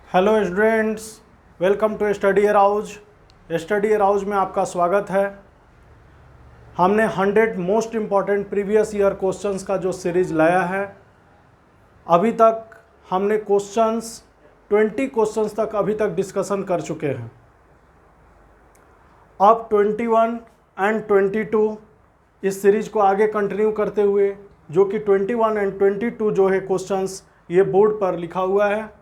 Hello students, welcome to study arouse. Study arouse में आपका स्वागत है। हमने 100 most important previous year questions का जो सीरीज लाया है, अभी तक हमने 20 क्वेश्चंस तक अभी तक डिस्कशन कर चुके हैं। अब 21 एंड 22 इस सीरीज को आगे कंटिन्यू करते हुए, जो कि 21 एंड 22 जो है क्वेश्चंस ये बोर्ड पर लिखा हुआ है,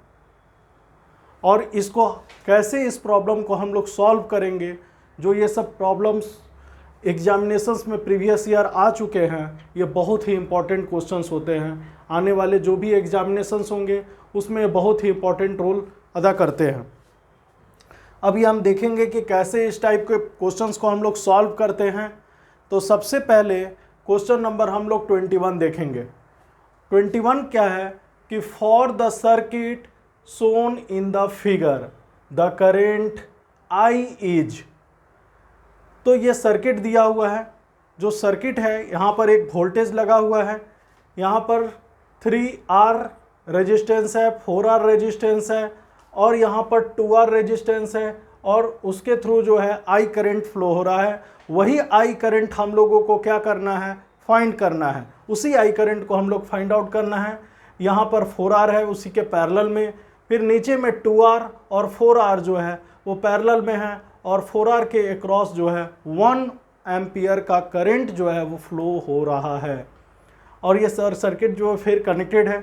और इसको कैसे इस प्रॉब्लम को हम लोग सॉल्व करेंगे। जो ये सब प्रॉब्लम्स एग्जामिनेशंस में प्रीवियस ईयर आ चुके हैं, ये बहुत ही इंपॉर्टेंट क्वेश्चंस होते हैं। आने वाले जो भी एग्जामिनेशंस होंगे उसमें बहुत ही इंपॉर्टेंट रोल अदा करते हैं। अभी हम देखेंगे कि कैसे इस टाइप के क्वेश्चंस को हम लोग सॉल्व करते हैं। तो सबसे पहले क्वेश्चन नंबर हम लोग 21 देखेंगे। 21 क्या है कि for the circuit shown in the figure the current I is। तो ये सर्किट दिया हुआ है। जो सर्किट है, यहाँ पर एक वोल्टेज लगा हुआ है, यहाँ पर 3R रेजिस्टेंस है, 4R रेजिस्टेंस है, और यहाँ पर 2R रेजिस्टेंस है, और उसके थ्रू जो है I करंट फ्लो हो रहा है। वही I करंट हम लोगों को क्या करना है, फाइंड करना है। उसी I करंट को हम लोग फाइंड आउट करना है। यहाँ पर 4R है उसी के पैरेलल में, फिर नीचे में 2R और 4R जो है वो पैरेलल में है, और 4R के अक्रॉस जो है 1 एम्पियर का करंट जो है वो फ्लो हो रहा है। और ये सर्किट जो है फिर कनेक्टेड है।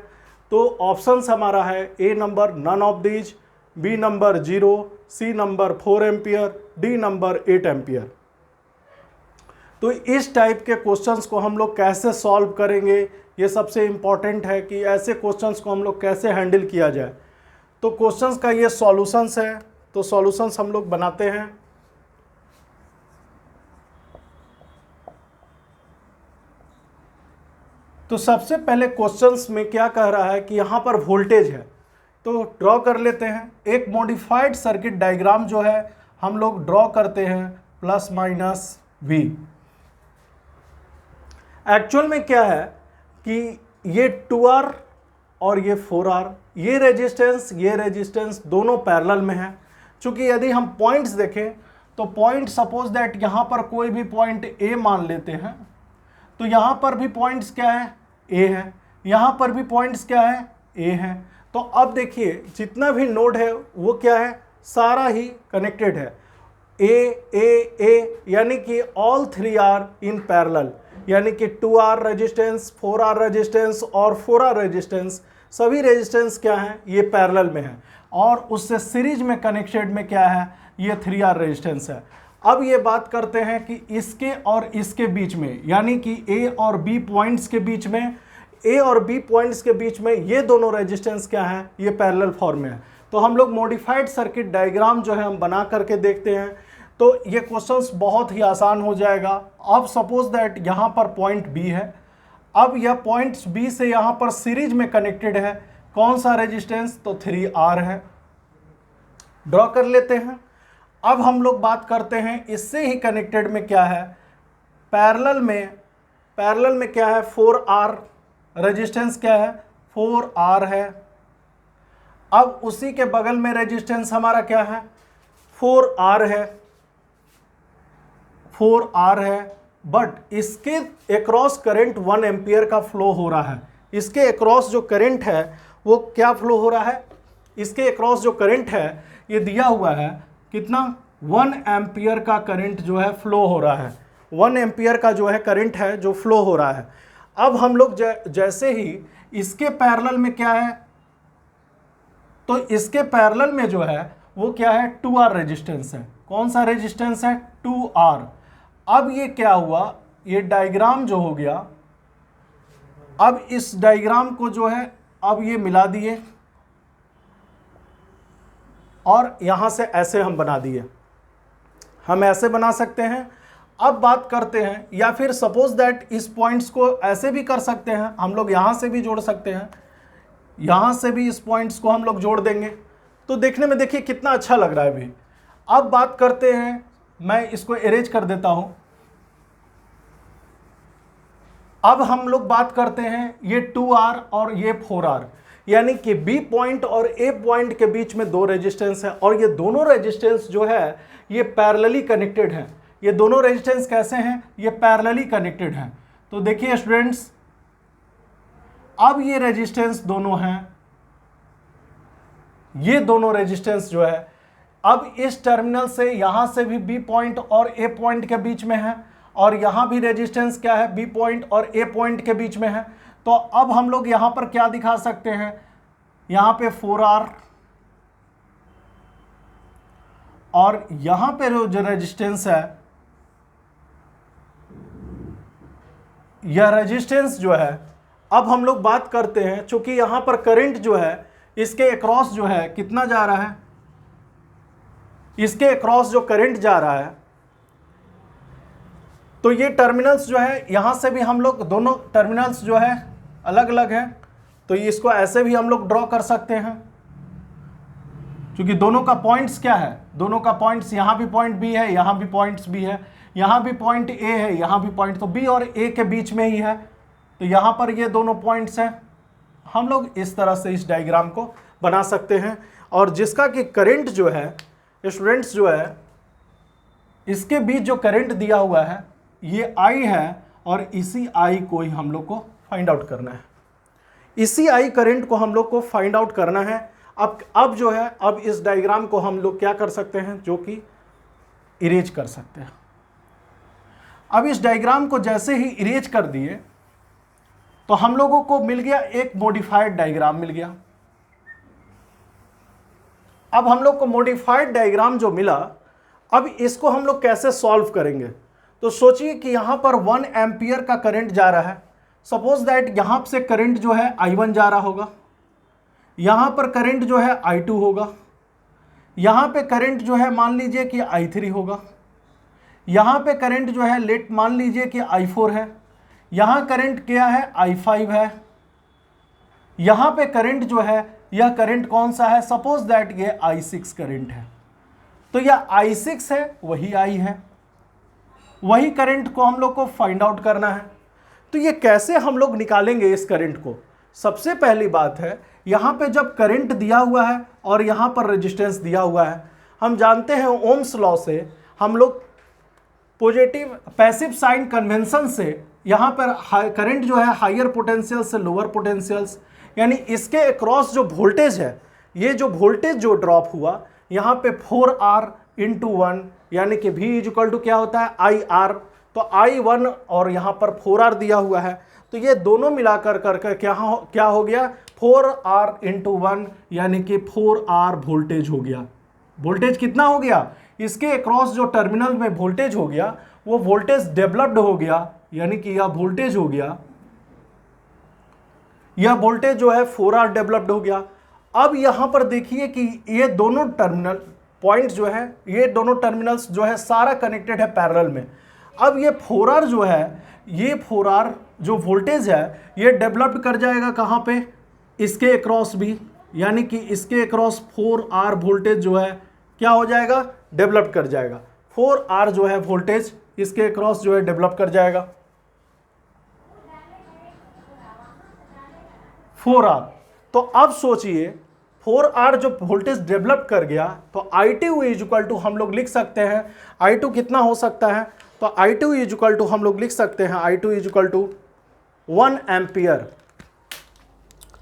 तो ऑप्शंस हमारा है A number none of these, B number 0, C number 4 ampere, D number 8 ampere. तो इस टाइप के क्वेश्चंस को हम लोग कैसे सॉल्व करेंगे, ये सबसे इम्पॉर्टेंट है कि ऐसे क्वेश्चंस को हम लोग कैसे हैंडल किया जाए। तो क्वेश्चंस का ये सॉल्यूशंस है। तो सॉल्यूशंस हम लोग बनाते हैं। तो सबसे पहले क्वेश्चंस में क्या कह रहा है कि यहाँ पर वोल्टेज है, तो ड्रॉ कर लेते हैं। एक मॉडिफाइड सर्किट डायग्राम जो है हम लोग ड्रॉ करते हैं प्लस माइनस V। एक्चुअल में क्या है कि ये 2R और ये 4R, ये रेजिस्टेंस दोनों पैरेलल में है। चूंकि यदि हम पॉइंट्स देखें तो पॉइंट सपोज दैट यहाँ पर कोई भी पॉइंट A मान लेते हैं, तो यहाँ पर भी पॉइंट्स क्या है, A है, यहाँ पर भी पॉइंट्स क्या है, A है। तो अब देखिए जितना भी नोड है वो क्या है, सारा ही कनेक्टेड है। A यानी कि ऑल 3 आर इन पैरेलल, यानी कि 2R रेजिस्टेंस, 4R रेजिस्टेंस और 4R रेजिस्टेंस, सभी रेजिस्टेंस क्या है, ये पैरेलल में है। और उससे सीरीज में कनेक्टेड में क्या है, ये 3R रेजिस्टेंस है। अब ये बात करते हैं कि इसके और इसके बीच में, यानी कि A और B पॉइंट्स के बीच में, A और B पॉइंट्स के बीच में ये दोनों रेजिस्टेंस क्या है, ये पैरेलल फॉर्म में है। तो हम लोग मॉडिफाइड सर्किट डायग्राम जो है हम बना करके देखते हैं। तो ये क्वेश्चंस बहुत ही आसान हो जाएगा। अब सपोज दैट यहाँ पर पॉइंट B है। अब यह पॉइंट B से यहाँ पर सीरीज में कनेक्टेड है। कौन सा रेजिस्टेंस, तो 3R है। ड्रॉ कर लेते हैं। अब हम लोग बात करते हैं इससे ही कनेक्टेड में क्या है, पैरेलल में क्या है, 4R रेजिस्टेंस क्या है, 4R है। अब उसी के बगल में रेजिस्टेंस हमारा क्या है, 4R है, बट इसके अक्रॉस करंट 1 एम्पियर का फ्लो हो रहा है। इसके अक्रॉस जो करंट है वो क्या फ्लो हो रहा है, इसके अक्रॉस जो करंट है ये दिया हुआ है कितना, 1 एम्पियर का करंट जो है फ्लो हो रहा है। 1 एम्पियर का जो है करंट है जो फ्लो हो रहा है। अब हम लोग जैसे ही इसके पैरेलल में क्या है, तो इसके पैरेलल में जो है वो क्या है, 2R रेजिस्टेंस है। कौन सा रेजिस्टेंस है, 2R। अब ये क्या हुआ, ये डायग्राम जो हो गया, अब इस डायग्राम को जो है अब ये मिला दिए और यहां से ऐसे हम बना दिए। हम ऐसे बना सकते हैं। अब बात करते हैं, या फिर सपोज दैट इस पॉइंट्स को ऐसे भी कर सकते हैं, हम लोग यहां से भी जोड़ सकते हैं, यहां से भी इस पॉइंट्स को हम लोग जोड़ देंगे। तो देखने में देखिए कितना अच्छा लग रहा है अभी। अब बात करते हैं, मैं इसको इरेज कर देता हूं। अब हम लोग बात करते हैं ये 2R और ये 4R, यानी कि बी पॉइंट और ए पॉइंट के बीच में दो रेजिस्टेंस है और ये दोनों रेजिस्टेंस जो है ये पैरेलली कनेक्टेड हैं। ये दोनों रेजिस्टेंस कैसे हैं? ये पैरेलली कनेक्टेड हैं। तो देखिए स्टूडेंट्स, अब ये रेजिस्टेंस दोनों हैं, ये दोनों रेजिस्टेंस जो है अब इस टर्मिनल से यहां से भी बी पॉइंट और ए पॉइंट के बीच में है और यहां भी रेजिस्टेंस क्या है? बी पॉइंट और ए पॉइंट के बीच में है। तो अब हम लोग यहां पर क्या दिखा सकते हैं? यहां पे 4R और यहां पे जो रेजिस्टेंस है, यह रेजिस्टेंस जो है, अब हम लोग बात करते हैं, चूंकि यहां पर करंट जो है इसके अक्रॉस जो है कितना जा रहा है, इसके अक्रॉस जो करंट जा रहा है, तो ये टर्मिनल्स जो है यहां से भी हम लोग दोनों टर्मिनल्स जो है अलग अलग है, तो इसको ऐसे भी हम लोग ड्रॉ कर सकते हैं। क्योंकि दोनों का पॉइंट्स क्या है? दोनों का पॉइंट्स, यहां भी पॉइंट बी है, यहां भी पॉइंट्स बी है, यहां भी पॉइंट ए है, यहां भी पॉइंट, तो बी और ए के बीच में ही है। तो यहां पर ये दोनों पॉइंट्स हैं। हम लोग इस तरह से इस डायग्राम को बना सकते हैं और जिसका कि करंट जो है स्टूडेंट्स जो है, इसके बीच जो करंट दिया हुआ है ये I है और इसी I को ही हम लोग को फाइंड आउट करना है। इसी I करंट को हम लोग को फाइंड आउट करना है। अब जो है, अब इस डायग्राम को हम लोग क्या कर सकते हैं? जो कि इरेज कर सकते हैं। अब इस डायग्राम को जैसे ही इरेज कर दिए तो हम लोगों को मिल गया एक मॉडिफाइड डायग्राम मिल गया। अब हम लोग को मॉडिफाइड डायग्राम जो मिला, अब इसको हम लोग कैसे सॉल्व करेंगे? तो सोचिए कि यहां पर 1 एम्पियर का करंट जा रहा है। सपोज दैट यहां से करंट जो है I1 जा रहा होगा, यहां पर करंट जो है I2 होगा, यहां पे करंट जो है मान लीजिए कि I3 होगा, यहां पे करंट जो है लेट मान लीजिए कि I4 है, यहां करंट क्या है? I5 है, यहां पे करंट जो है, यह करंट कौन सा है? सपोज दैट ये I6 करंट है। तो यह I6 है, वही I है, वही करंट को हम लोग को फाइंड आउट करना है। तो ये कैसे हम लोग निकालेंगे इस करंट को? सबसे पहली बात है, यहां पे जब करंट दिया हुआ है और यहां पर रेजिस्टेंस दिया हुआ है, हम जानते हैं ओम्स लॉ से, हम लोग पॉजिटिव पैसिव साइन कन्वेंशन से यहां पर करंट जो है हायर पोटेंशियल से लोअर पोटेंशियल्स, यानी इसके अक्रॉस जो वोल्टेज है, ये जो वोल्टेज जो ड्रॉप हुआ यहाँ पे 4R इंटू 1, यानी कि V इक्वल टू क्या होता है? IR। तो I1 और यहाँ पर 4R दिया हुआ है, तो ये दोनों मिलाकर करके क्या हो गया? 4R इंटू 1, यानी कि 4R वोल्टेज हो गया। वोल्टेज कितना हो गया? इसके अक्रॉस जो टर्मिनल में वोल्टेज हो गया, वो वोल्टेज डेवलप्ड हो गया, यानी कि यह वोल्टेज हो गया, यह वोल्टेज जो है 4R डेवलप्ड हो गया। अब यहां पर देखिए कि ये दोनों टर्मिनल पॉइंट जो है, ये दोनों टर्मिनल्स जो है सारा कनेक्टेड है पैरेलल में। अब ये 4R जो है, ये 4R जो वोल्टेज है ये डेवलप्ड कर जाएगा कहां पे? इसके अक्रॉस भी, यानी कि इसके अक्रॉस 4R वोल्टेज जो है क्या हो जाएगा? डेवलप कर जाएगा। 4R जो है वोल्टेज इसके अक्रॉस जो है डेवलप कर जाएगा 4R। तो अब सोचिए 4R जो वोल्टेज डेवलप कर गया, तो I2 इक्वल टू हम लोग लिख सकते हैं, I2 कितना हो सकता है? तो I2 इक्वल टू हम लोग लिख सकते हैं, I2 equal to 1 ampere.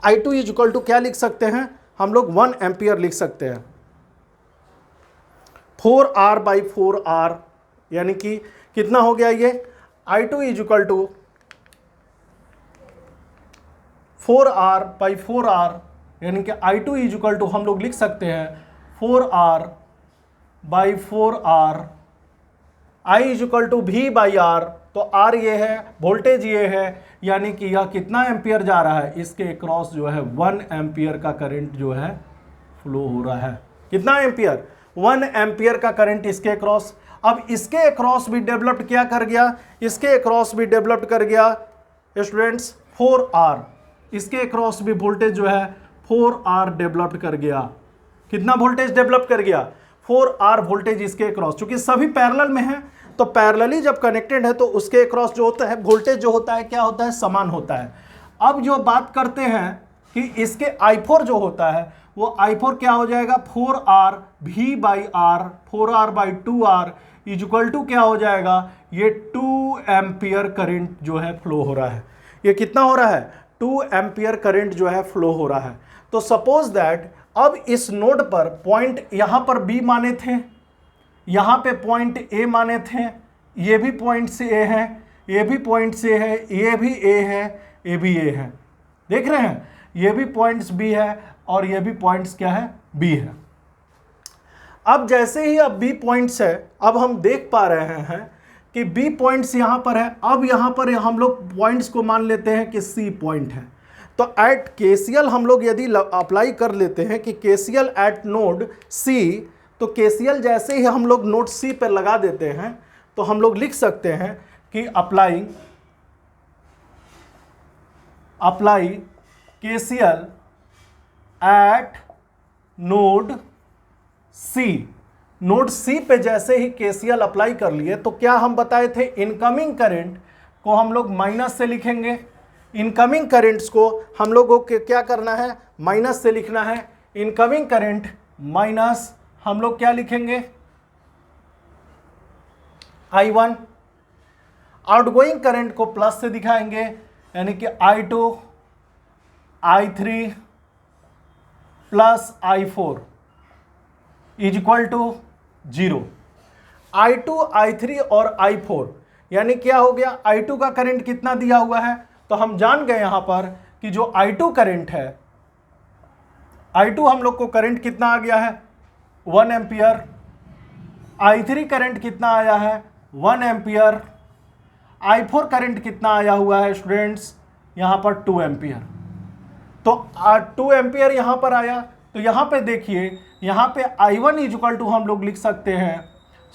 I2 equal to क्या लिख सकते हैं हम लोग? 1 एम्पियर लिख सकते हैं। 4R बाई 4R, यानी कि कितना हो गया ये? I2 equal to 4R by 4R, यानी कि I2 इक्वल टू हम लोग लिख सकते हैं 4R by 4R, I equal to V by R। तो R ये है, वोल्टेज ये है, यानी कि यह कितना एम्पियर जा रहा है? इसके क्रॉस जो है 1 एम्पियर का करंट जो है फ्लो हो रहा है। कितना एम्पियर? 1 एम्पियर का करंट इसके क्रॉस। अब इसके क्रॉस भी डेवलप्ड क्या कर गया? इसके क्रॉस भी डेवलप्ड कर गया स्टूडेंट्स 4R। इसके क्रॉस भी वोल्टेज जो है 4R डेवलप्ड कर गया। कितना वोल्टेज डेवलप कर गया? 4R वोल्टेज इसके क्रॉस। चूंकि सभी पैरेलल में है, तो पैरेलली जब कनेक्टेड है तो उसके क्रॉस जो होता है वोल्टेज जो होता है क्या होता है? समान होता है। अब जो बात करते हैं कि इसके I4 जो होता है वो I4 क्या हो जाएगा 4R V by R 4R/2R is equal to क्या हो जाएगा, ये 2 एम्पियर करंट जो है फ्लो हो रहा है। ये कितना हो रहा है 2 एम्पियर करंट जो है फ्लो हो रहा है। तो सपोज दैट अब इस नोड पर पॉइंट यहां पर B माने थे, यहां पे पॉइंट A माने थे, ये भी पॉइंट से A है, ये भी पॉइंट से है, ये भी A है, ये भी A है, देख रहे हैं, ये भी पॉइंट्स B है और ये भी पॉइंट्स क्या है B है। अब जैसे ही अब B पॉइंट्स है, अब हम देख पा रहे हैं कि B पॉइंट्स यहां पर है। अब यहां पर हम लोग पॉइंट्स को मान लेते हैं कि C पॉइंट है। तो एट KCL हम लोग यदि अप्लाई कर लेते हैं कि KCL एट नोड C, तो KCL जैसे ही हम लोग नोड C पर लगा देते हैं तो हम लोग लिख सकते हैं कि apply KCL eight node C। Node C पे जैसे ही KCL अप्लाई कर लिए तो क्या हम बताए थे, इनकमिंग करंट को हम लोग माइनस से लिखेंगे। इनकमिंग करंट्स को हम लोगों को क्या करना है, माइनस से लिखना है। इनकमिंग करंट माइनस हम लोग क्या लिखेंगे I1। आउटगोइंग करंट को प्लस से दिखाएंगे, यानी कि I2 I3 plus I4 is equal to 0। I2 I3 और I4 यानी क्या हो गया, I2 का करंट कितना दिया हुआ है, तो हम जान गए यहां पर कि जो I2 करंट है, I2 हम लोग को करंट कितना आ गया है 1 एम्पियर। I3 करंट कितना आया है 1 एम्पियर। I4 करंट कितना आया हुआ है स्टूडेंट्स, यहां पर 2 एम्पियर। तो 2 एम्पियर यहां पर आया, तो यहां पे देखिए, यहां पे I1 इज इक्वल टू हम लोग लिख सकते हैं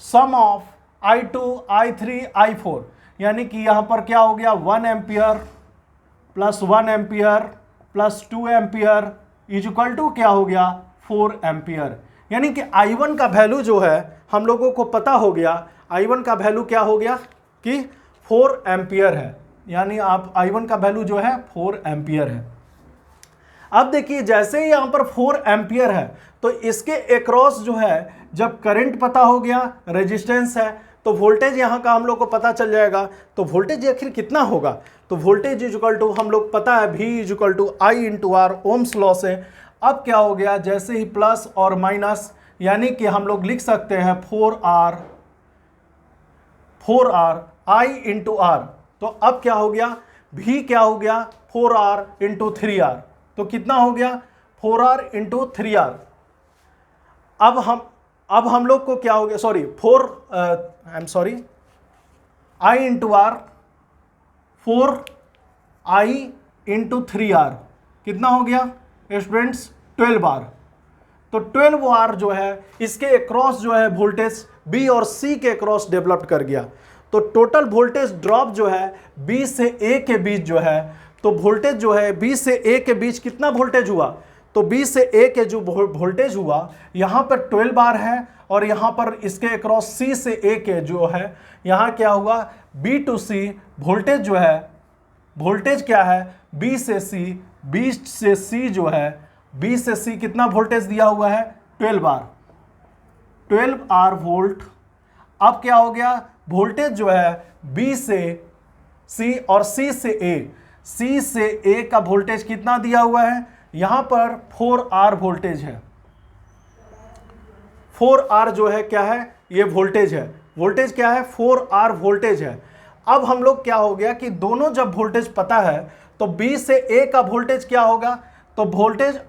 सम ऑफ I2 I3 I4, यानी कि यहां पर क्या हो गया 1 ampere plus 1 ampere plus 2 ampere is equal to क्या हो गया 4 एम्पियर। यानी कि I1 का वैल्यू जो है हम लोगों को पता हो गया, I1 का वैल्यू क्या हो गया कि 4 एम्पियर है, यानी आप I1 का वैल्यू जो है 4 एम्पियर है। अब देखिए जैसे ही यहां पर 4 एम्पियर है तो इसके अक्रॉस जो है जब करंट पता हो गया, रेजिस्टेंस है, तो वोल्टेज यहां का हम लोग को पता चल जाएगा। तो वोल्टेज आखिर कितना होगा, तो वोल्टेज इज इक्वल टू हम लोग पता है V is equal to I into R, Ohm's law से। अब क्या हो गया, जैसे ही प्लस और माइनस, यानी कि हम लोग लिख सकते हैं 4R I इंटू R। तो अब क्या हो गया, V क्या हो गया 4R इंटू 3R, तो कितना हो गया 4R इंटू 3R। अब हम लोग को क्या हो गया, I into R 4I into 3R कितना हो गया स्टूडेंट्स 12R। तो 12R जो है इसके अक्रॉस जो है वोल्टेज B और C के अक्रॉस डेवलप कर गया। तो टोटल वोल्टेज ड्रॉप जो है B से A के बीच जो है, तो वोल्टेज जो है B से A के बीच कितना वोल्टेज हुआ, तो B से A के जो वोल्टेज हुआ यहाँ पर 12R है और यहाँ पर इसके अक्रॉस C से A के जो है यहाँ क्या हुआ B to C वोल्टेज जो है, वोल्टेज क्या है B से C जो है B से C कितना वोल्टेज दिया हुआ है 12R वोल्ट। अब क्या हो गया, वोल्टेज जो है B से C और C से A का वोल्टेज कितना दिया हुआ है, यहां पर 4R वोल्टेज है। 4R जो है क्या है, ये वोल्टेज है। वोल्टेज क्या है 4R वोल्टेज है। अब हम लोग क्या हो गया कि दोनों जब वोल्टेज पता है तो B से A का वोल्टेज क्या होगा, तो वोल्टेज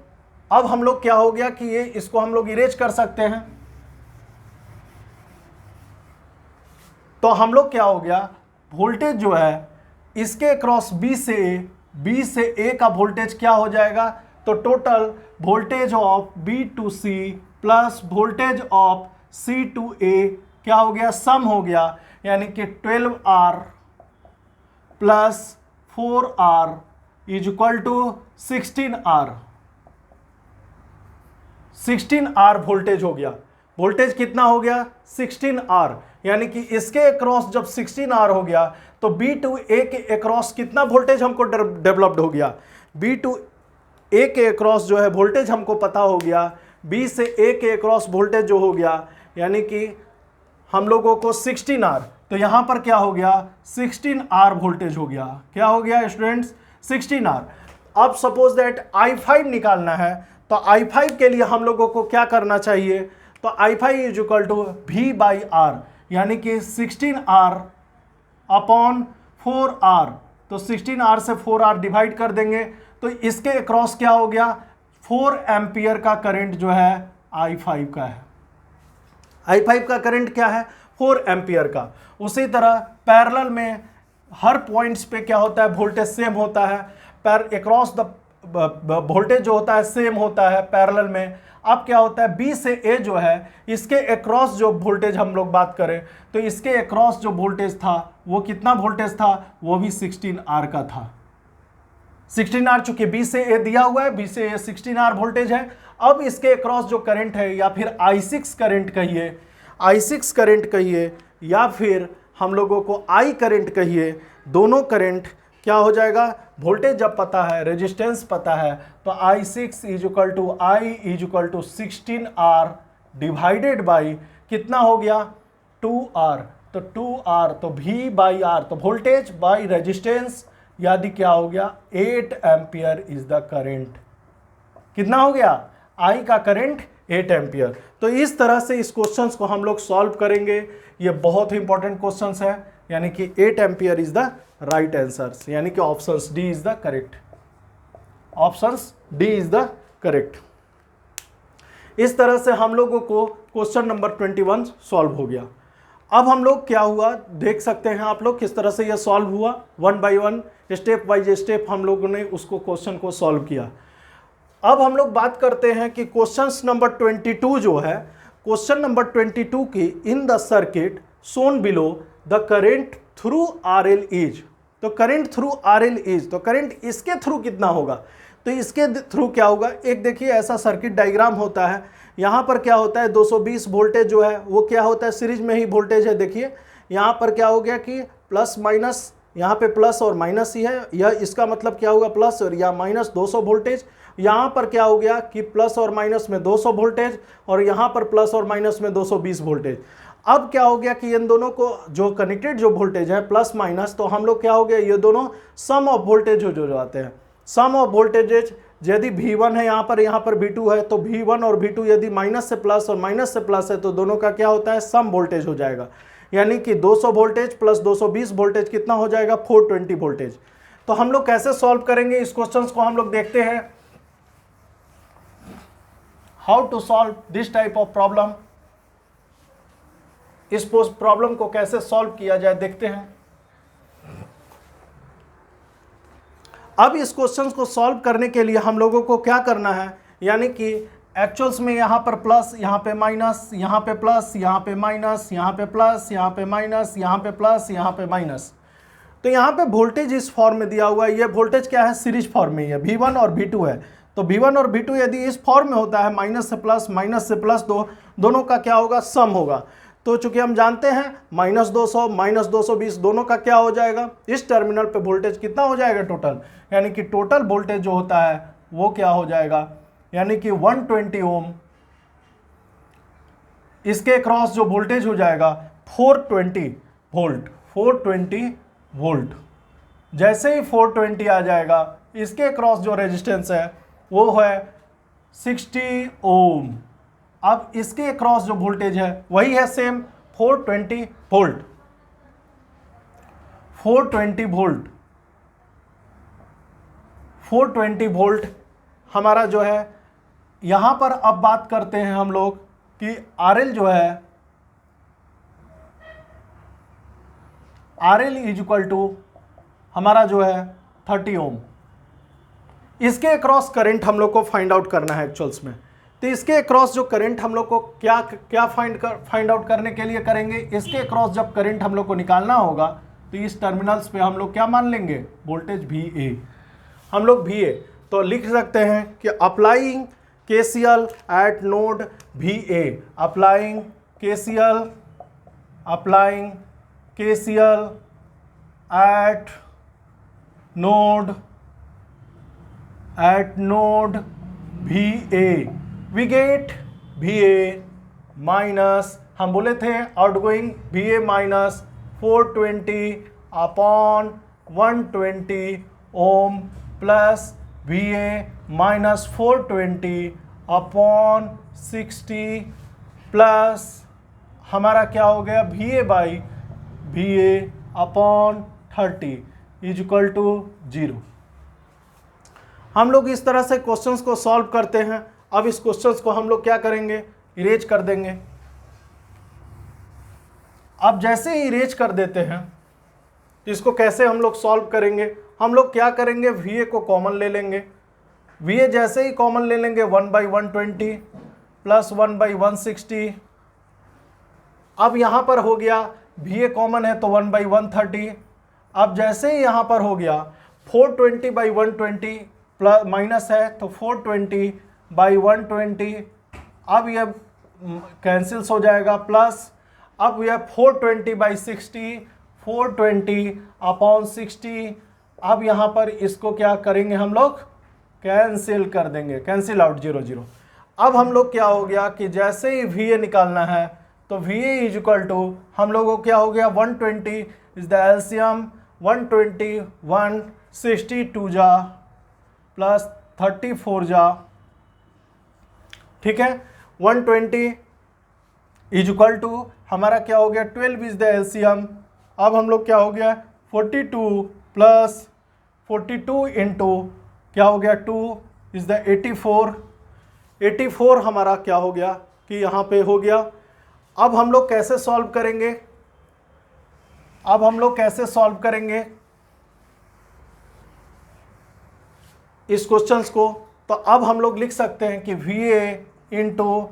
अब हम लोग क्या हो गया कि ये इसको हम लोग इरेज कर सकते हैं। तो हम लोग क्या हो गया, वोल्टेज जो है इसके क्रॉस B से A का वोल्टेज क्या हो जाएगा, तो total voltage of B to C plus voltage of C to A क्या हो गया, सम हो गया, यानी कि 12R plus 4R is equal to 16R। 16R voltage हो गया। वोल्टेज कितना हो गया 16R, यानी कि इसके अक्रॉस जब 16R हो गया तो B टू A के अक्रॉस कितना वोल्टेज हमको डेवलप्ड हो गया, B टू ए के अक्रॉस जो है वोल्टेज हमको पता हो गया, बी से ए के अक्रॉस वोल्टेज जो हो गया यानी कि हम लोगों को 16R, तो यहां पर क्या हो गया 16R वोल्टेज हो गया। क्या हो गया स्टूडेंट्स 16R। अब सपोज दैट I5 निकालना है, तो I5 के लिए हम लोगों को क्या करना चाहिए, तो I5 is equal to V/R यानी कि 16R अपॉन 4R, तो 16R से 4R डिवाइड कर देंगे तो इसके अक्रॉस क्या हो गया 4 एम्पियर का करंट जो है I5 का है। I5 का करंट क्या है 4 एम्पियर का। उसी तरह पैरेलल में हर पॉइंट्स पे क्या होता है वोल्टेज सेम होता है, पर अक्रॉस द वोल्टेज जो होता है सेम होता है पैरेलल में। अब क्या होता है बी से ए जो है इसके अक्रॉस जो वोल्टेज हम लोग बात करें तो इसके अक्रॉस जो वोल्टेज था वो कितना वोल्टेज था, वो भी 16R का था। 16R चूंकि बी से ए दिया हुआ है, बी से ए 16R वोल्टेज है। अब इसके अक्रॉस जो करंट है या फिर I6 करंट कहिए, I6 करंट कहिए या फिर हम लोगों को I करंट कहिए, दोनों करंट क्या हो जाएगा, वोल्टेज जब पता है रेजिस्टेंस पता है तो I6 is equal to I is equal to 16R divided by कितना हो गया 2R, तो 2R तो V/R, तो वोल्टेज बाई रेजिस्टेंस यानी क्या हो गया 8 एम्पियर इज द करंट। कितना हो गया I का करंट 8 एम्पियर। तो इस तरह से इस क्वेश्चंस को हम लोग सॉल्व करेंगे। ये बहुत ही इंपॉर्टेंट क्वेश्चंस है, यानी कि 8 ampere is the right answer, यानी कि options D is the correct, options D is the correct. इस तरह से हम लोगों को क्वेश्चन नंबर 21 सॉल्व हो गया। अब हम लोग क्या हुआ देख सकते हैं आप लोग किस तरह से यह सॉल्व हुआ, 1 बाय 1 स्टेप बाय स्टेप हम लोगों ने उसको क्वेश्चन को सॉल्व किया। अब हम लोग बात करते हैं कि क्वेश्चन नंबर 22 जो है, क्वेश्चन नंबर 22 की in the circuit shown below the current through RL is, तो करेंट थ्रू RL इज, तो करेंट इसके थ्रू कितना होगा, तो इसके थ्रू क्या होगा, एक देखिए ऐसा सर्किट डायग्राम होता है। यहाँ पर क्या होता है 220 वोल्टेज जो है वो क्या होता है सीरीज में ही वोल्टेज है। देखिए यहाँ पर क्या हो गया कि प्लस माइनस, यहाँ पे प्लस और माइनस ही है, यह इसका मतलब क्या होगा प्लस और या माइनस 200 वोल्टेज। यहाँ पर क्या हो गया कि प्लस और माइनस में 200 वोल्टेज और यहाँ पर प्लस और माइनस में 220 वोल्टेज। अब क्या हो गया कि इन दोनों को जो कनेक्टेड जो वोल्टेज है प्लस माइनस, तो हम लोग क्या हो गया ये दोनों सम ऑफ वोल्टेज हो जाते हैं। सम ऑफ वोल्टेजेज यदि V1 है यहाँ पर V2 है, तो V1 और V2 यदि माइनस से प्लस और माइनस से प्लस है तो दोनों का क्या होता है सम वोल्टेज हो जाएगा, यानी कि 200 वोल्टेज प्लस 220 वोल्टेज कितना हो जाएगा 420 वोल्टेज। तो हम लोग कैसे सॉल्व करेंगे इस क्वेश्चन को हम लोग देखते हैं, how to solve this type of problem. इस प्रॉब्लम को कैसे सॉल्व किया जाए देखते हैं। अब इस क्वेश्चन को सॉल्व करने के लिए हम लोगों को क्या करना है, यानी कि एक्चुअल्स में यहाँ पर प्लस, यहाँ पे माइनस, यहाँ पे प्लस, यहाँ पे माइनस, यहाँ पे प्लस, यहाँ पे माइनस, यहाँ पे प्लस, यहाँ पे माइनस। तो यहाँ पे वोल्टेज इस फॉर्म में दिया हुआ है, ये वोल्टेज क्या है सीरीज फॉर्म में है, V1 और V2 है। तो V1 और V2 यदि इस फॉर्म में होता है माइनस से प्लस दोनों का क्या होगा सम होगा। तो चूंकि हम जानते हैं -200 -220 दोनों का क्या हो जाएगा, इस टर्मिनल पे वोल्टेज कितना हो जाएगा टोटल, यानी कि टोटल वोल्टेज जो होता है वो क्या हो जाएगा, यानी कि 120 ओम। इसके क्रॉस जो वोल्टेज हो जाएगा 420 वोल्ट, 420 वोल्ट। जैसे ही 420 आ जाएगा इसके क्रॉस जो रेजिस्टेंस है वो है 60 ओम। अब इसके क्रॉस जो वोल्टेज है वही है सेम 420 वोल्ट, 420 वोल्ट, 420 वोल्ट हमारा जो है। यहां पर अब बात करते हैं हम लोग कि RL जो है, RL इज इक्वल टू हमारा जो है 30 ओम। इसके अक्रॉस करंट हम लोग को फाइंड आउट करना है एक्चुअल्स में। तो इसके अक्रॉस जो करंट हम लोग को क्या फाइंड आउट करने के लिए करेंगे, इसके अक्रॉस जब करंट हम लोग को निकालना होगा तो इस टर्मिनल्स पे हम लोग क्या मान लेंगे वोल्टेज VA, हम लोग VA। तो लिख सकते हैं कि applying KCL eight node VA, applying KCL eight node at node VA we get VA minus, हम बोले थे outgoing VA minus 420 upon 120 ohm plus VA minus 420 upon 60 plus हमारा क्या हो गया VA by VA upon 30 is equal to 0। हम लोग इस तरह से क्वेश्चंस को सॉल्व करते हैं। अब इस क्वेश्चंस को हम लोग क्या करेंगे, इरेज कर देंगे। अब जैसे ही इरेज कर देते हैं तो इसको कैसे हम लोग सॉल्व करेंगे, हम लोग क्या करेंगे, VA को कॉमन ले लेंगे। VA जैसे ही कॉमन ले लेंगे 1/120 प्लस 1/160। अब यहाँ पर हो गया VA कॉमन है तो 1/130। अब जैसे ही यहाँ पर हो गया 420/120 प्लस माइनस है तो 420/120। अब यह कैंसिल्स हो जाएगा प्लस, अब यह 420/60 420 अपॉन 60। अब यहाँ पर इसको क्या करेंगे हम लोग, कैंसिल कर देंगे, कैंसिल आउट 0 0। अब हम लोग क्या हो गया कि जैसे ही VA निकालना है तो VA इज इक्वल टू हम लोगों को क्या हो गया 120 इज द एलसीएम 120 162 जा प्लस 34 जा, ठीक है। 120 इज इक्वल टू हमारा क्या हो गया 12 इज द एलसीएम। अब हम लोग क्या हो गया 42 प्लस 42 इंटू क्या हो गया 2 इज द 84। 84 हमारा क्या हो गया कि यहाँ पे हो गया। अब हम लोग कैसे सॉल्व करेंगे, अब हम लोग कैसे सॉल्व करेंगे इस क्वेश्चंस को, तो अब हम लोग लिख सकते हैं कि VA into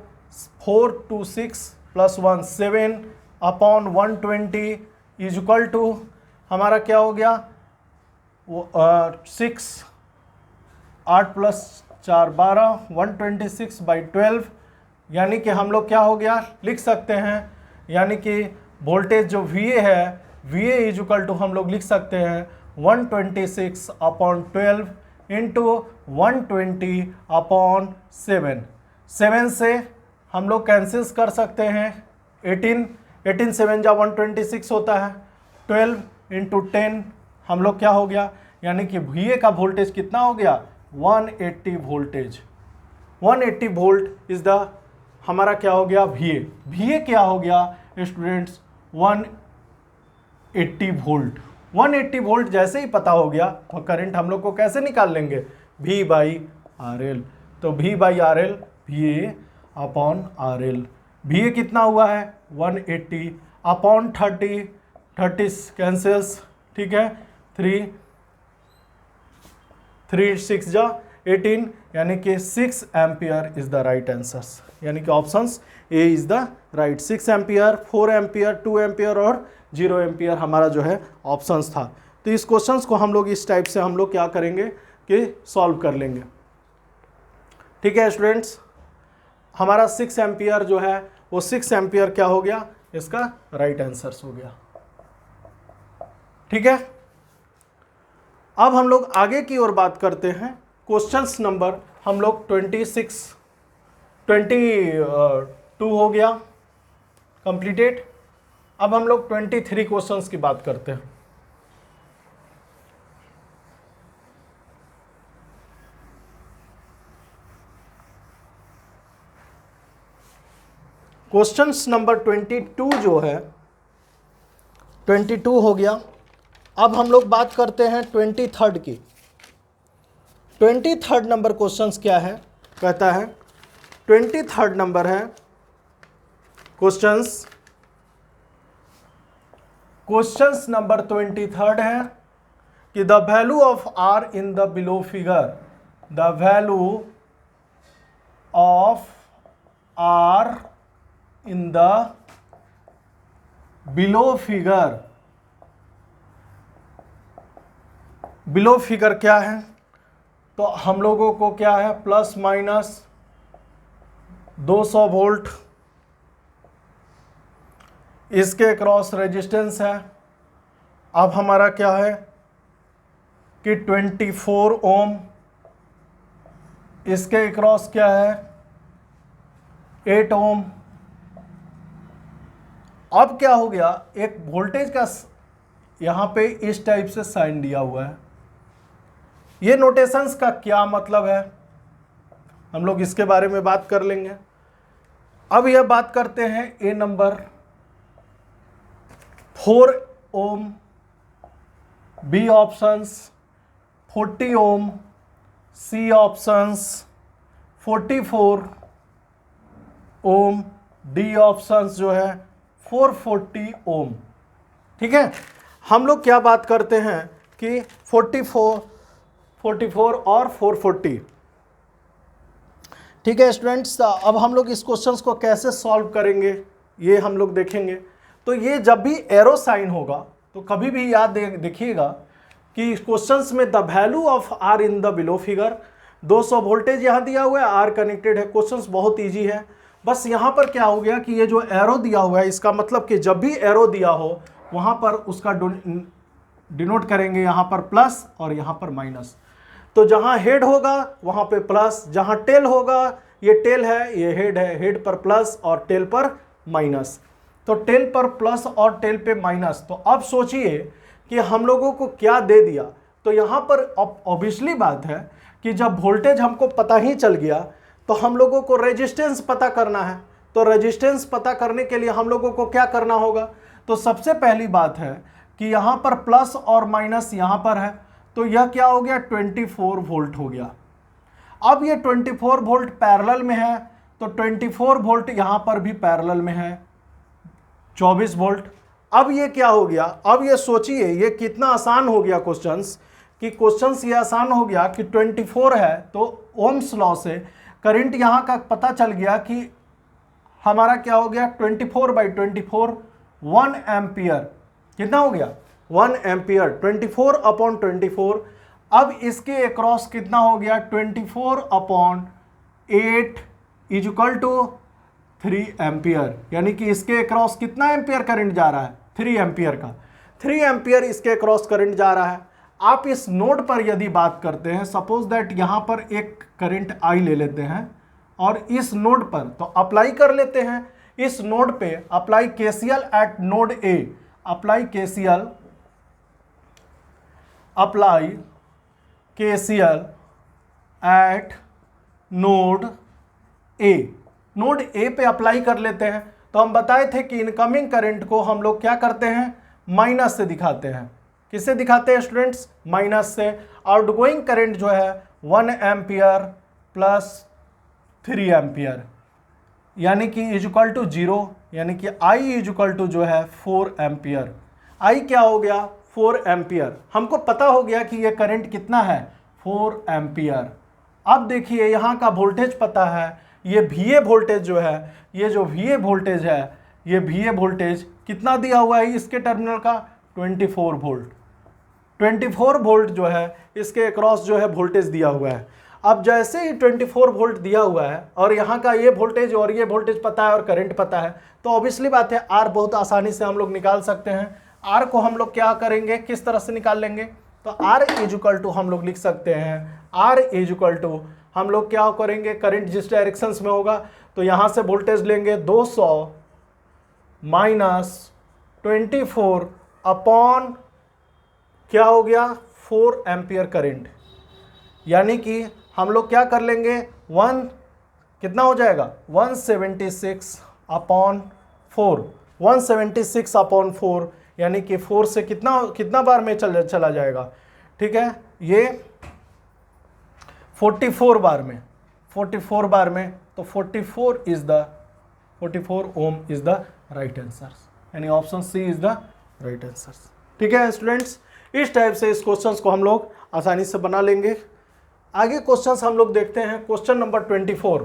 426 plus 1 7 upon 120 is equal to हमारा क्या हो गया 6 8 प्लस 4 12 126/12। यानी कि हम लोग क्या हो गया लिख सकते हैं, यानी कि वोल्टेज जो VA है VA इज इक्वल टू हम लोग लिख सकते हैं 126/12 इंटू 120 अपॉन 7। 7 से हम लोग कैंसिल्स कर सकते हैं 18 7 जा 126 होता है। 12 इंटू 10 हम लोग क्या हो गया, यानी कि VA का वोल्टेज कितना हो गया 180 वोल्टेज। 180 वोल्ट इज द हमारा क्या हो गया VA क्या हो गया स्टूडेंट्स 180 वोल्ट। 180 वोल्ट जैसे ही पता हो गया तो करंट हम लोग को कैसे निकाल लेंगे V/RL। तो V/RL VA upon RL। VA कितना हुआ है 180 अपॉन 30 कैंसिल्स, ठीक है। 3 6 जा 18 यानी कि 6 ampere is the right answer, यानी कि options A is the right. 6 ampere 4 ampere 2 ampere और 0 एम्पियर हमारा जो है ऑप्शंस था। तो इस क्वेश्चंस को हम लोग इस टाइप से हम लोग क्या करेंगे कि सॉल्व कर लेंगे, ठीक है स्टूडेंट्स। हमारा 6 एम्पियर जो है वो 6 एम्पियर क्या हो गया, इसका राइट आंसर हो गया, ठीक है। अब हम लोग आगे की ओर बात करते हैं। क्वेश्चंस नंबर हम लोग 22 हो गया कंप्लीटेड। अब हम लोग 23 क्वेश्चंस की बात करते हैं। क्वेश्चंस नंबर 22 जो है 22 हो गया। अब हम लोग बात करते हैं 23 की। 23 नंबर क्वेश्चंस क्या है, कहता है 23 नंबर है क्वेश्चंस नंबर 23 है कि the value of R in the below figure, the value of R in the below figure. Below figure क्या है, तो हम लोगों को क्या है प्लस माइनस 200 वोल्ट, इसके क्रॉस रेजिस्टेंस है। अब हमारा क्या है कि 24 ओम इसके अक्रॉस क्या है 8 ओम। अब क्या हो गया, एक वोल्टेज का यहां पे इस टाइप से साइन दिया हुआ है। ये नोटेशंस का क्या मतलब है हम लोग इसके बारे में बात कर लेंगे। अब यह बात करते हैं ए नंबर 4 ओम, बी ऑप्शंस 40 ओम, सी ऑप्शंस 44 ओम, डी ऑप्शंस जो है 440 ओम। ठीक है, हम लोग क्या बात करते हैं कि 44 और 440। ठीक है स्टूडेंट्स, अब हम लोग इस क्वेश्चंस को कैसे सॉल्व करेंगे ये हम लोग देखेंगे। तो ये जब भी एरो साइन होगा तो कभी भी याद देखिएगा कि क्वेश्चंस में the value of R in the below figure 200 voltage यहाँ दिया हुआ है, आर कनेक्टेड है। क्वेश्चंस बहुत इजी है, बस यहाँ पर क्या हो गया कि ये जो एरो दिया हुआ है इसका मतलब कि जब भी एरो दिया हो वहाँ पर उसका डिनोट करेंगे यहाँ पर प्लस और यहाँ पर माइनस। तो जहाँ हेड होगा वहाँ पे प्लस, जहाँ टेल होगा, ये टेल है ये हेड है, हेड पर प्लस और टेल पर माइनस। तो टेल पर प्लस और टेल पे माइनस। तो अब सोचिए कि हम लोगों को क्या दे दिया। तो यहाँ पर ऑब्वियसली बात है कि जब वोल्टेज हमको पता ही चल गया तो हम लोगों को रेजिस्टेंस पता करना है। तो रेजिस्टेंस पता करने के लिए हम लोगों को क्या करना होगा, तो सबसे पहली बात है कि यहाँ पर प्लस और माइनस यहाँ पर है, तो यह क्या हो गया 24 वोल्ट हो गया। अब ये 24 वोल्ट पैरेलल में है, तो 24 वोल्ट यहाँ पर भी पैरेलल में है 24 वोल्ट। अब ये क्या हो गया, अब ये सोचिए ये कितना आसान हो गया क्वेश्चंस, कि क्वेश्चंस ये आसान हो गया कि 24 है तो ओम्स लॉ से करंट यहाँ का पता चल गया कि हमारा क्या हो गया 24/24 1 एम्पियर। कितना हो गया 1 एम्पियर 24/24। अब इसके अक्रॉस कितना हो गया 24/8 इक्वल टू 3 एम्पियर। यानी कि इसके अक्रॉस कितना एम्पियर करंट जा रहा है 3 एम्पियर का, 3 एम्पियर इसके अक्रॉस करंट जा रहा है। आप इस नोड पर यदि बात करते हैं, सपोज दैट यहां पर एक करंट आई ले लेते हैं और इस नोड पर तो अप्लाई कर लेते हैं। इस नोड पे apply KCL eight node A, apply KCL eight node A, node A पे अप्लाई कर लेते हैं। तो हम बताए थे कि इनकमिंग करंट को हम लोग क्या करते हैं माइनस से दिखाते हैं। किससे दिखाते हैं स्टूडेंट्स, माइनस से। आउटगोइंग करंट जो है 1 एम्पियर प्लस 3 एम्पियर यानी कि इक्वल टू 0, यानी कि आई इक्वल टू जो है 4 एम्पियर। आई क्या हो गया 4 एम्पियर। हमको पता हो गया कि ये करंट कितना है 4 एम्पियर। अब देखिए यहाँ का वोल्टेज पता है, ये VA वोल्टेज जो है, ये जो VA वोल्टेज है, ये VA वोल्टेज कितना दिया हुआ है इसके टर्मिनल का 24 वोल्ट। 24 वोल्ट जो है इसके अक्रॉस जो है वोल्टेज दिया हुआ है। अब जैसे ही 24 वोल्ट दिया हुआ है और यहाँ का ये वोल्टेज और ये वोल्टेज पता है और करंट पता है, तो ऑब्वियसली बात है आर बहुत आसानी से हम लोग निकाल सकते हैं। आर को हम लोग क्या करेंगे, किस तरह से निकाल लेंगे, तो आर इक्वल टू हम लोग लिख सकते हैं, आर इक्वल टू हम लोग क्या करेंगे, करंट जिस डायरेक्शन में होगा तो यहाँ से वोल्टेज लेंगे 200 माइनस 24 अपॉन क्या हो गया 4 एम्पियर करंट। यानी कि हम लोग क्या कर लेंगे कितना हो जाएगा 176 अपॉन 4, 176 अपॉन 4 यानी कि 4 से कितना बार में चला जाएगा। ठीक है, ये 44 बार में, 44 बार में, तो 44 ohm is the right answer, यानी option C is the right answer. ठीक है स्टूडेंट्स, इस टाइप से इस क्वेश्चंस को हम लोग आसानी से बना लेंगे। आगे क्वेश्चंस हम लोग देखते हैं। क्वेश्चन नंबर 24,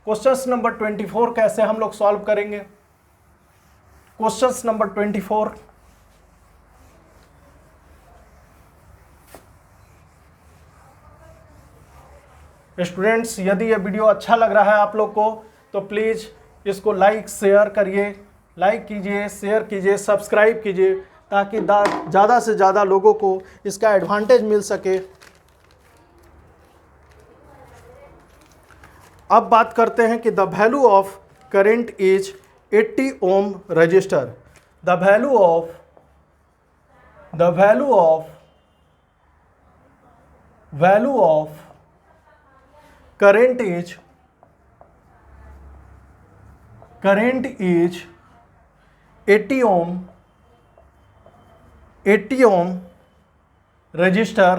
क्वेश्चन नंबर 24 कैसे हम लोग सॉल्व करेंगे। क्वेश्चन नंबर 24, स्टूडेंट्स यदि ये वीडियो अच्छा लग रहा है आप लोग को तो प्लीज़ इसको लाइक शेयर करिए, लाइक कीजिए, शेयर कीजिए, सब्सक्राइब कीजिए, ताकि ज़्यादा से ज़्यादा लोगों को इसका एडवांटेज मिल सके। अब बात करते हैं कि the value of current is 80 ohm resistor. The value of current is 80 ohm resistor,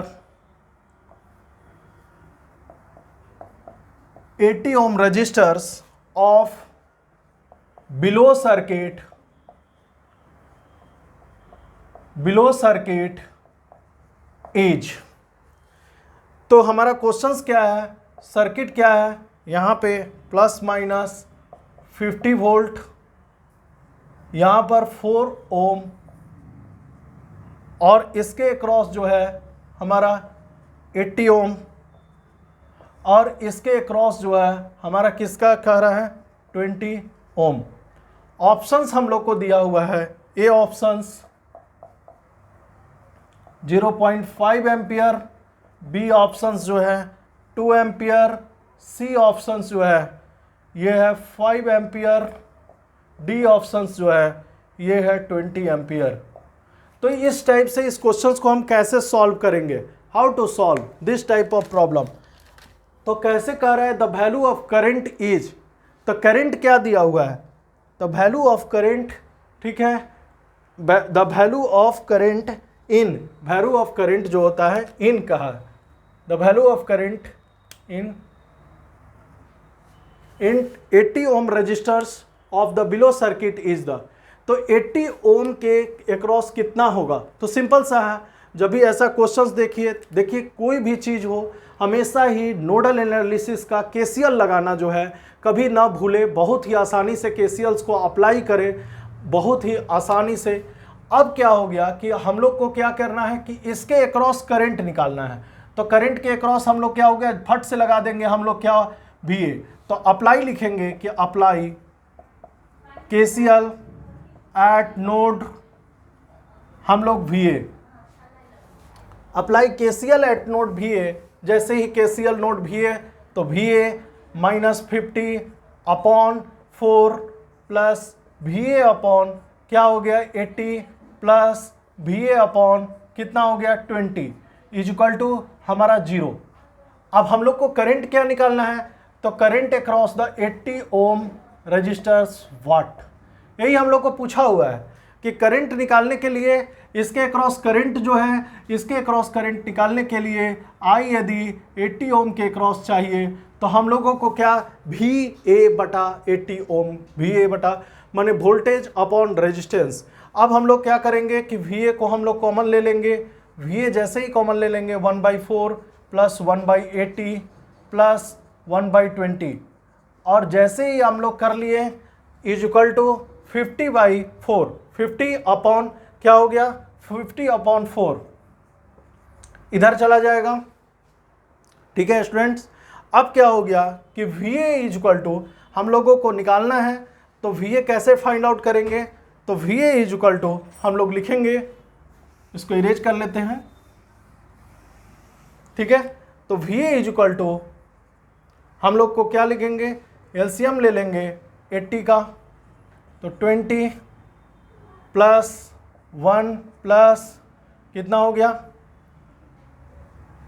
80 ohm resistors of below circuit is। तो हमारा क्वेश्चंस क्या है, सर्किट क्या है, यहाँ पे प्लस माइनस 50 वोल्ट, यहाँ पर 4 ओम, और इसके अक्रॉस जो है हमारा 80 ओम, और इसके अक्रॉस जो है हमारा किसका कह रहा है 20 ओम। ऑप्शंस हम लोग को दिया हुआ है, ए ऑप्शंस 0.5 एम्पियर, बी ऑप्शंस जो है 2 एम्पियर, सी ऑप्शंस जो है ये है 5 एम्पियर, डी ऑप्शंस जो है ये है 20 एम्पियर। तो इस टाइप से इस क्वेश्चंस को हम कैसे सॉल्व करेंगे, how to solve this type of problem. तो कैसे कह रहा है the value of current is, तो करंट क्या दिया हुआ है, द वैल्यू ऑफ करंट, ठीक है, the value of current in, value of current जो होता है इन कहा, the value of current in 80 ohm resistors of the below circuit is the, तो 80 ओम के अक्रॉस कितना होगा। तो सिंपल सा है, जब भी ऐसा क्वेश्चंस देखिए कोई भी चीज़ हो हमेशा ही नोडल एनालिसिस का केसीएल लगाना जो है कभी ना भूले, बहुत ही आसानी से केसीएल्स को अप्लाई करें, बहुत ही आसानी से। अब क्या हो गया कि हम लोग को क्या करना है कि इसके अक्रॉस करंट निकालना है, तो करंट के अक्रॉस हम लोग क्या हो गया फट से लगा देंगे हम लोग क्या VA, तो अप्लाई लिखेंगे कि अप्लाई केसीएल एट नोड, हम लोग VA, apply KCL eight node VA। जैसे ही केसीएल नोड VA, तो VA minus 50 upon 4 plus VA upon क्या हो गया 80 प्लस VA अपॉन कितना हो गया 20 इज इक्वल टू हमारा 0। अब हम लोग को करंट क्या निकालना है, तो current across the 80 ohm resistors what, यही हम लोग को पूछा हुआ है कि करंट निकालने के लिए इसके अक्रॉस करंट जो है, इसके अक्रॉस करंट निकालने के लिए आई यदि 80 ओम के अक्रॉस चाहिए तो हम लोगों को क्या VA बटा 80 ओम, VA बटा माने वोल्टेज अपॉन रेजिस्टेंस। अब हम लोग क्या करेंगे कि VA को हम लोग कॉमन ले लेंगे, VA जैसे ही कॉमन ले लेंगे 1/4 प्लस 1/80 प्लस 1/20, और जैसे ही हम लोग कर लिए इज इक्वल टू 50/4, 50 अपॉन क्या हो गया 50 अपॉन 4 इधर चला जाएगा, ठीक है स्टूडेंट्स। अब क्या हो गया कि VA इज इक्वल टू हम लोगों को निकालना है, तो VA कैसे फाइंड आउट करेंगे, तो VA इज इक्वल टू हम लोग लिखेंगे, इसको इरेज कर लेते हैं, ठीक है। तो VA इज इक्वल टू हम लोग को क्या लिखेंगे, एलसीएम ले लेंगे 80 का, तो 20 प्लस 1 प्लस कितना हो गया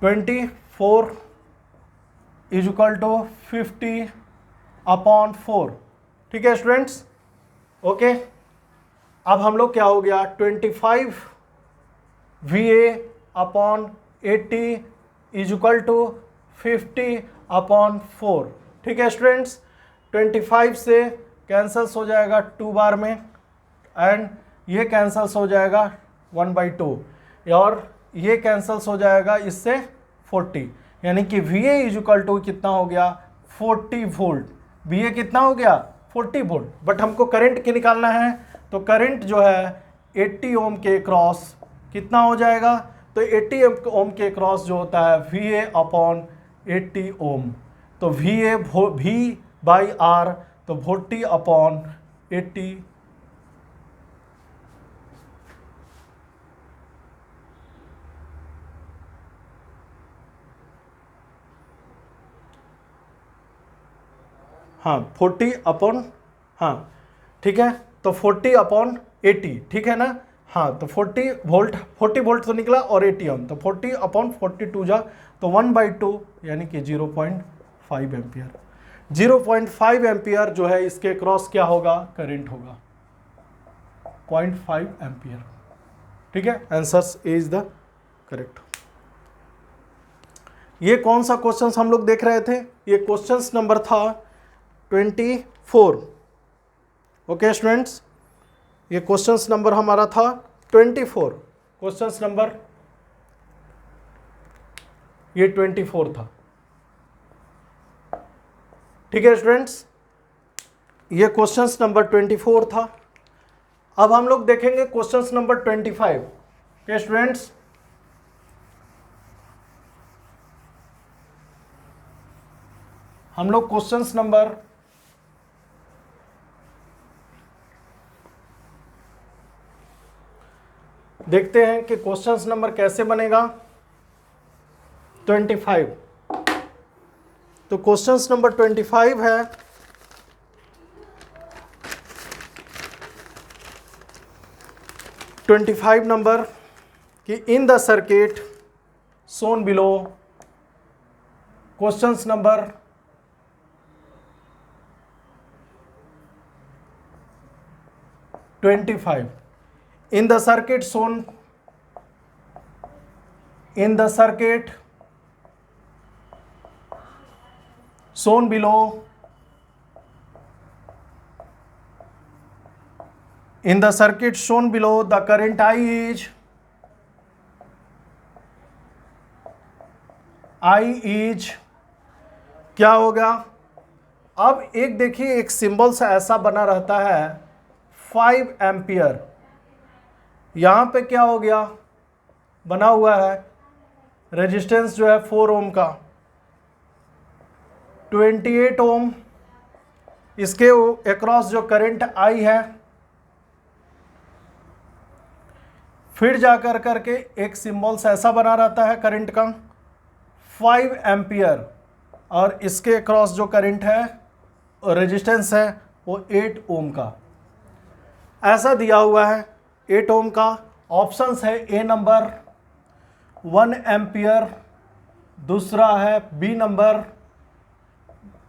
24 इज इक्वल टू 50 अपॉन 4, ठीक है स्टूडेंट्स, ओके। अब हम लोग क्या हो गया 25 VA upon 80 is equal to 50 upon 4, ठीक है स्टूडेंट्स। 25 से कैंसल्स हो जाएगा 2 बार में, एंड ये कैंसल्स हो जाएगा 1/2, और ये कैंसल्स हो जाएगा इससे 40, यानी कि VA इज इक्वल टू कितना हो गया 40 वोल्ट, VA कितना हो गया 40 वोल्ट। बट हमको करंट की निकालना है, तो करंट जो है 80 ओम के क्रॉस कितना हो जाएगा, तो 80 ओम के क्रॉस जो होता है VA अपॉन 80 ओम, तो VA V/R, तो 40 अपॉन 80, हाँ 40 अपॉन, हाँ ठीक है, तो 40 अपॉन 80, ठीक है ना। हाँ तो 40 वोल्ट तो निकला और 80 ओम, तो 40 अपॉन 42 जा तो 1/2 यानी कि 0.5 एम्पियर। 0.5 एम्पियर जो है इसके क्रॉस क्या होगा, करंट होगा 0.5 एम्पियर। ठीक है, answer A is the correct. ये कौन सा क्वेश्चन हम लोग देख रहे थे, ये क्वेश्चन नंबर था 24। ओके स्टूडेंट्स, ये क्वेश्चन नंबर हमारा था 24, क्वेश्चन नंबर ये 24 था। ठीक है स्टूडेंट्स, ये क्वेश्चन नंबर 24 था। अब हम लोग देखेंगे क्वेश्चन नंबर 25। ओके स्टूडेंट्स, हम लोग क्वेश्चंस नंबर देखते हैं कि क्वेश्चंस नंबर कैसे बनेगा 25। तो क्वेश्चंस नंबर 25 है, नंबर कि in the circuit shown below, questions number 25 in the circuit shown below, in the circuit shown below the current I is क्या होगा। अब एक देखिए, एक सिंबल सा ऐसा बना रहता है 5 एम्पियर, यहां पे क्या हो गया, बना हुआ है रेजिस्टेंस जो है 4 ओम का, 28 ओम, इसके अक्रॉस जो करंट आई है, फिर जाकर करके एक सिंबल्स ऐसा बना रहता है करंट का 5 एम्पियर, और इसके अक्रॉस जो करंट है रेजिस्टेंस है वो 8 ओम का, ऐसा दिया हुआ है 8 ओम का। ऑप्शंस है ए नंबर 1 एम्पियर, दूसरा है बी नंबर,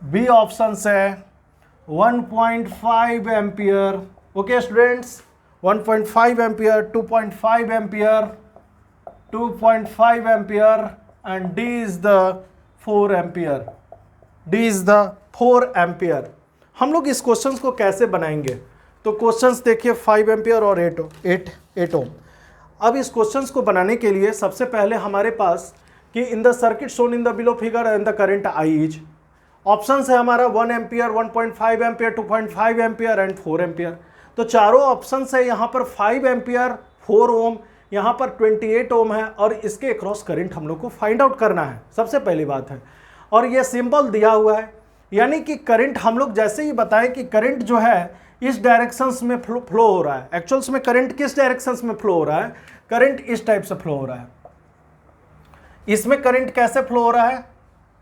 बी ऑप्शन है 1.5 ampere. Okay students, 1.5 ampere, 2.5 ampere, 2.5 ampere and D is the 4 ampere, D is the 4 ampere. हम लोग इस क्वेश्चन को कैसे बनाएंगे, तो क्वेश्चंस देखिए 5 एम्पियर और 8 ओम। अब इस क्वेश्चंस को बनाने के लिए सबसे पहले हमारे पास कि in the circuit shown in the below figure and the current I is, options है हमारा 1 ampere, 1.5 ampere, 2.5 ampere and 4 ampere. तो चारों ऑप्शंस है यहाँ पर 5 एम्पियर, 4 ओम, यहाँ पर 28 ओम है, और इसके अक्रॉस करंट हम लोग को फाइंड आउट करना है, सबसे पहली बात है। और ये सिंबल दिया हुआ है, यानी कि करंट हम लोग जैसे ही बताएं कि करंट जो है इस डायरेक्शंस में फ्लो हो रहा है। एक्चुअल्स में करंट किस डायरेक्शंस में फ्लो हो रहा है, करंट इस टाइप से फ्लो हो रहा है। इसमें करंट कैसे फ्लो हो रहा है,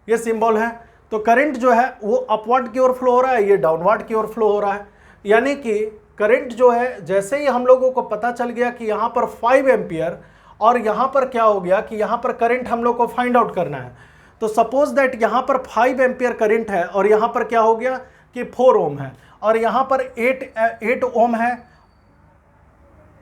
ये सिंबल है, तो करंट जो है वो अपवर्ड की ओर फ्लो हो रहा है, ये डाउनवर्ड की ओर फ्लो हो रहा है। यानी कि करंट जो है, जैसे ही हम लोगों को पता चल गया कि यहाँ पर 5 एम्पियर और यहाँ पर क्या हो गया कि यहाँ पर करंट हम लोग को फाइंड आउट करना है, तो सपोज दैट यहाँ पर 5 एम्पियर करंट है और यहाँ पर क्या हो गया कि 4 ओम है, और यहाँ पर 8 ओम है,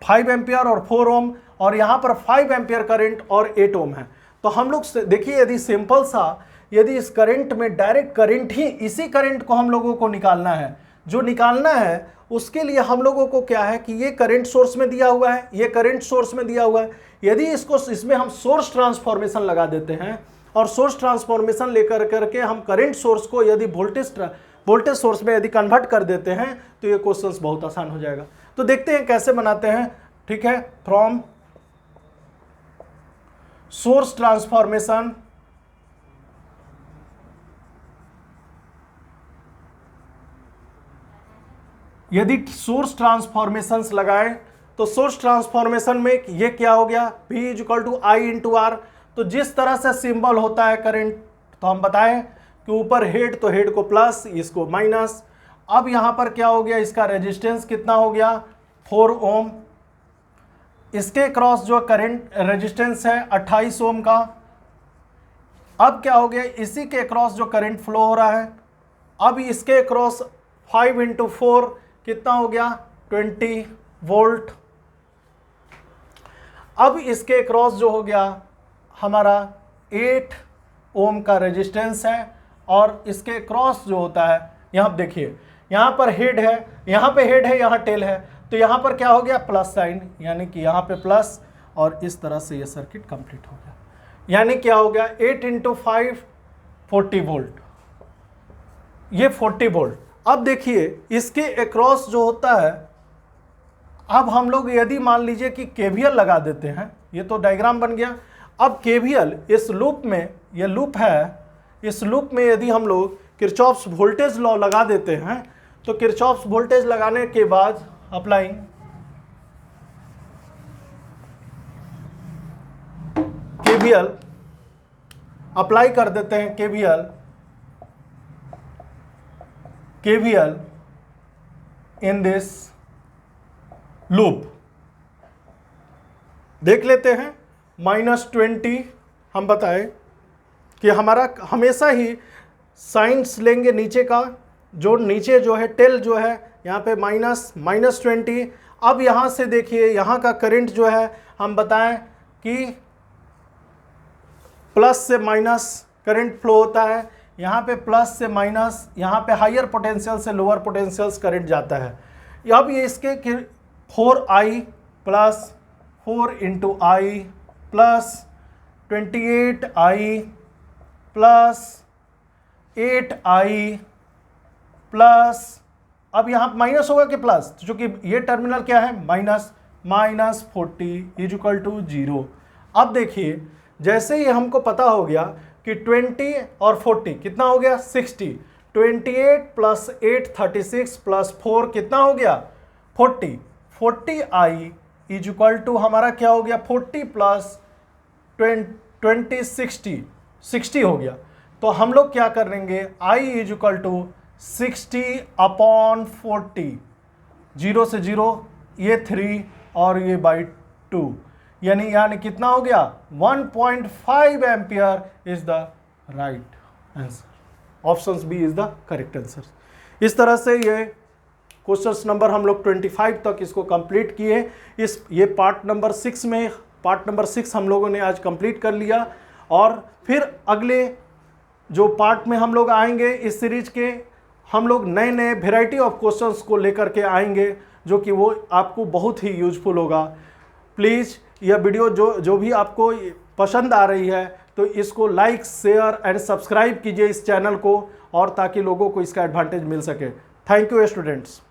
5 एम्पियर और 4 ओम, और यहाँ पर 5 एम्पियर करंट और 8 ओम है। तो हम लोग देखिए, यदि सिंपल सा, यदि इस करंट में डायरेक्ट करंट ही, इसी करंट को हम लोगों को निकालना है, जो निकालना है उसके लिए हम लोगों को क्या है कि ये करंट सोर्स में दिया हुआ है, ये करंट सोर्स में दिया हुआ है। यदि इसमें हम सोर्स ट्रांसफॉर्मेशन लगा देते हैं और सोर्स ट्रांसफॉर्मेशन लेकर करके हम करंट सोर्स को यदि वोल्टेज सोर्स में यदि कन्वर्ट कर देते हैं तो ये क्वेश्चंस बहुत आसान हो जाएगा। तो देखते हैं कैसे बनाते हैं। ठीक है, फ्रॉम सोर्स ट्रांसफॉर्मेशन यदि सोर्स ट्रांसफॉर्मेशंस लगाएं तो सोर्स ट्रांसफॉर्मेशन में ये क्या हो गया, V is equal to I into R. तो जिस तरह से सिंबल होता है करंट, तो हम बताएं कि ऊपर हेड तो हेड को प्लस, इसको माइनस। अब यहाँ पर क्या हो गया, इसका रेजिस्टेंस कितना हो गया 4 ओम। इसके क्रॉस जो करंट रेजिस्टेंस है 28 ओम का। अब क्या हो गया, इसी के क्रॉस जो करंट फ्लो हो रहा है, अब इसके क्रॉस 5 × 4 कितना हो गया 20 वोल्ट। अब इसके क्रॉस जो हो गया हमारा 8 ओम का रेजिस्टेंस है, और इसके क्रॉस जो होता है, यहाँ देखिए यहाँ पर हेड है, यहाँ पे हेड है, यहाँ टेल है, तो यहाँ पर क्या हो गया प्लस साइन, यानी कि यहाँ पे प्लस, और इस तरह से ये सर्किट कंप्लीट हो गया। यानी क्या हो गया 8 × 5 40 वोल्ट, ये 40 वोल्ट। अब देखिए इसके अक्रॉस जो होता है, अब हम लोग यदि मान लीजिए कि केवीएल लगा देते हैं, ये तो डायग्राम बन गया। अब केवीएल इस लूप में, ये लूप है, इस लूप में यदि हम लोग किरचॉफ्स वोल्टेज लॉ लगा देते हैं, तो किरचॉफ्स वोल्टेज लगाने के बाद अप्लाइंग केवीएल, अप्लाई कर देते हैं केवीएल इन दिस लूप। देख लेते हैं -20, हम बताएं कि हमारा हमेशा ही साइंस लेंगे नीचे का, जो नीचे जो है टेल जो है यहाँ पे -20। अब यहाँ से देखिए यहाँ का करंट जो है हम बताएं कि प्लस से माइनस करंट फ्लो होता है, यहाँ पे प्लस से माइनस, यहाँ पे हायर पोटेंशियल से लोअर पोटेंशियल्स करंट जाता है। अब ये इसके 4I plus 4 × I plus 28I plus 8I plus, अब यहाँ माइनस होगा कि प्लस, चूंकि ये टर्मिनल क्या है -40 = 0। अब देखिए जैसे ही हमको पता हो गया कि 20 और 40 कितना हो गया 60, 28 + 8 36 + 4 कितना हो गया 40, 40I = हमारा क्या हो गया 40 + 20 60 हो गया। तो हम लोग क्या करेंगे I = 60/40, 0 से 0, ये 3 और ये /2, यानी कितना हो गया 1.5 ampere is the right answer. Option B is the correct answer. इस तरह से ये क्वेश्चंस नंबर हम लोग 25 तक इसको कंप्लीट किए। ये पार्ट नंबर 6 हम लोगों ने आज कंप्लीट कर लिया, और फिर अगले जो पार्ट में हम लोग आएंगे इस सीरीज के, हम लोग नए नए वेराइटी ऑफ क्वेश्चंस को लेकर के आएंगे, जो कि वो आपको बहुत ही यूजफुल होगा। प्लीज़ यह वीडियो जो भी आपको पसंद आ रही है, तो इसको लाइक शेयर एंड सब्सक्राइब कीजिए इस चैनल को, और ताकि लोगों को इसका एडवांटेज मिल सके। Thank you students.